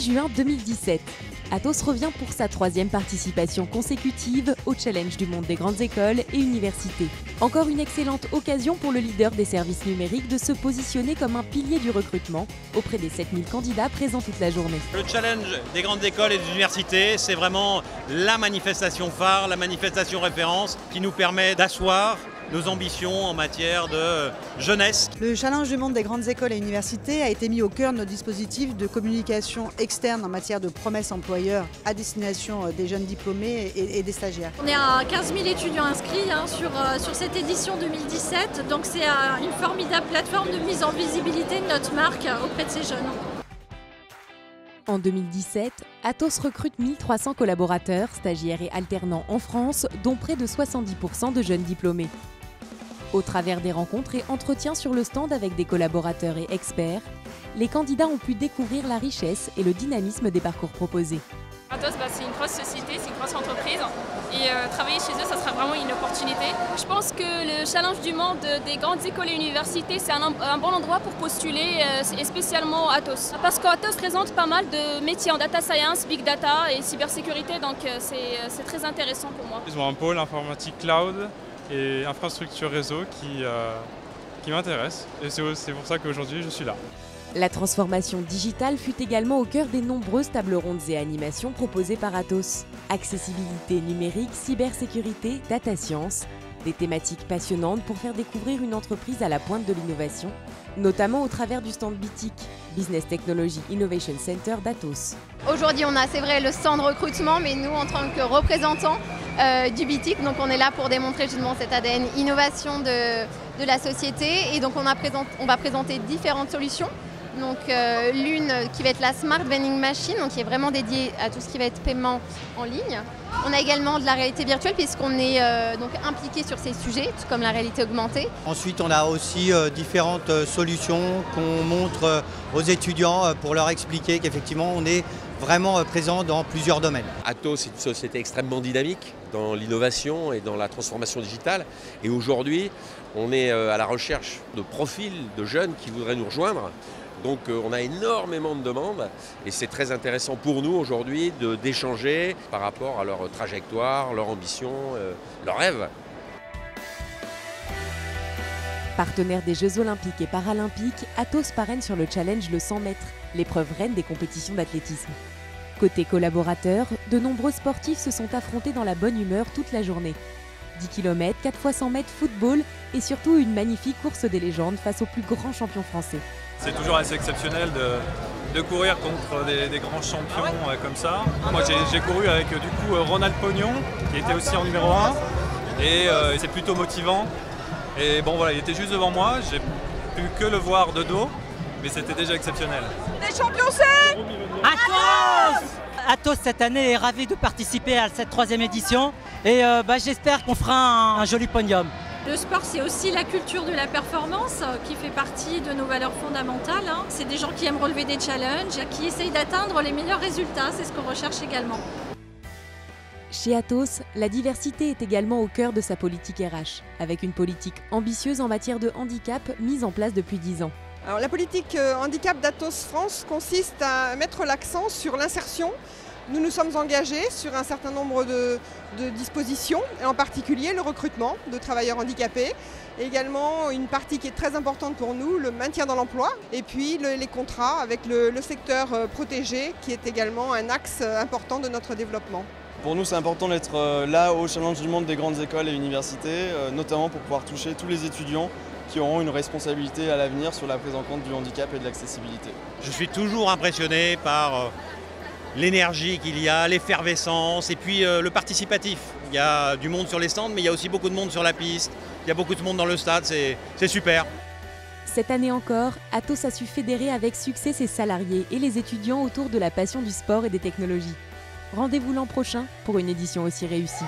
juin 2017. Atos revient pour sa 3e participation consécutive au Challenge du monde des grandes écoles et universités. Encore une excellente occasion pour le leader des services numériques de se positionner comme un pilier du recrutement auprès des 7000 candidats présents toute la journée. Le Challenge des grandes écoles et des universités, c'est vraiment la manifestation phare, la manifestation référence qui nous permet d'asseoir nos ambitions en matière de jeunesse. Le Challenge du monde des grandes écoles et universités a été mis au cœur de notre dispositif de communication externe en matière de promesses employeurs à destination des jeunes diplômés et des stagiaires. On est à 15 000 étudiants inscrits sur cette édition 2017, donc c'est une formidable plateforme de mise en visibilité de notre marque auprès de ces jeunes. En 2017, Atos recrute 1300 collaborateurs, stagiaires et alternants en France, dont près de 70% de jeunes diplômés. Au travers des rencontres et entretiens sur le stand avec des collaborateurs et experts, les candidats ont pu découvrir la richesse et le dynamisme des parcours proposés. Atos, c'est une grosse société, c'est une grosse entreprise et travailler chez eux, ça sera vraiment une opportunité. Je pense que le Challenge du monde des grandes écoles et universités, c'est un bon endroit pour postuler, et spécialement Atos. Parce qu'Atos présente pas mal de métiers en data science, big data et cybersécurité, donc c'est très intéressant pour moi. Ils ont un pôle informatique cloud et infrastructure réseau qui m'intéresse et c'est pour ça qu'aujourd'hui je suis là. La transformation digitale fut également au cœur des nombreuses tables rondes et animations proposées par Atos. Accessibilité numérique, cybersécurité, data science, des thématiques passionnantes pour faire découvrir une entreprise à la pointe de l'innovation, notamment au travers du stand BITIC, Business Technology Innovation Center d'Atos. Aujourd'hui, on a, c'est vrai, le stand recrutement, mais nous, en tant que représentants du BITIC, donc on est là pour démontrer justement cet ADN innovation de la société. Et donc on va présenter différentes solutions. Donc l'une qui va être la Smart Vending Machine, donc qui est vraiment dédiée à tout ce qui va être paiement en ligne. On a également de la réalité virtuelle puisqu'on est donc impliqué sur ces sujets, tout comme la réalité augmentée. Ensuite, on a aussi différentes solutions qu'on montre aux étudiants pour leur expliquer qu'effectivement on est vraiment présent dans plusieurs domaines. Atos est une société extrêmement dynamique dans l'innovation et dans la transformation digitale. Et aujourd'hui, on est à la recherche de profils de jeunes qui voudraient nous rejoindre. Donc on a énormément de demandes et c'est très intéressant pour nous aujourd'hui d'échanger par rapport à leur trajectoire, leur ambition, leurs rêves. Partenaire des Jeux Olympiques et Paralympiques, Atos parraine sur le challenge le 100 mètres, l'épreuve reine des compétitions d'athlétisme. Côté collaborateurs, de nombreux sportifs se sont affrontés dans la bonne humeur toute la journée. 10 km, 4 x 100 mètres football et surtout une magnifique course des légendes face aux plus grands champions français. C'est toujours assez exceptionnel de courir contre des grands champions comme ça. Moi j'ai couru avec du coup Ronald Pognon qui était aussi en numéro 1 et c'est plutôt motivant. Et bon voilà, il était juste devant moi, j'ai pu que le voir de dos, mais c'était déjà exceptionnel. Les champions c'est Atos! Atos cette année est ravi de participer à cette 3e édition et j'espère qu'on fera un joli podium. Le sport, c'est aussi la culture de la performance qui fait partie de nos valeurs fondamentales. C'est des gens qui aiment relever des challenges, qui essayent d'atteindre les meilleurs résultats, c'est ce qu'on recherche également. Chez Atos, la diversité est également au cœur de sa politique RH, avec une politique ambitieuse en matière de handicap mise en place depuis 10 ans. Alors, la politique handicap d'Atos France consiste à mettre l'accent sur l'insertion. Nous nous sommes engagés sur un certain nombre de dispositions, et en particulier le recrutement de travailleurs handicapés. Et également une partie qui est très importante pour nous, le maintien dans l'emploi, et puis les contrats avec le secteur protégé qui est également un axe important de notre développement. Pour nous, c'est important d'être là au Challenge du monde des grandes écoles et universités, notamment pour pouvoir toucher tous les étudiants qui auront une responsabilité à l'avenir sur la prise en compte du handicap et de l'accessibilité. Je suis toujours impressionné par l'énergie qu'il y a, l'effervescence et puis le participatif. Il y a du monde sur les stands, mais il y a aussi beaucoup de monde sur la piste, il y a beaucoup de monde dans le stade, c'est super. Cette année encore, Atos a su fédérer avec succès ses salariés et les étudiants autour de la passion du sport et des technologies. Rendez-vous l'an prochain pour une édition aussi réussie.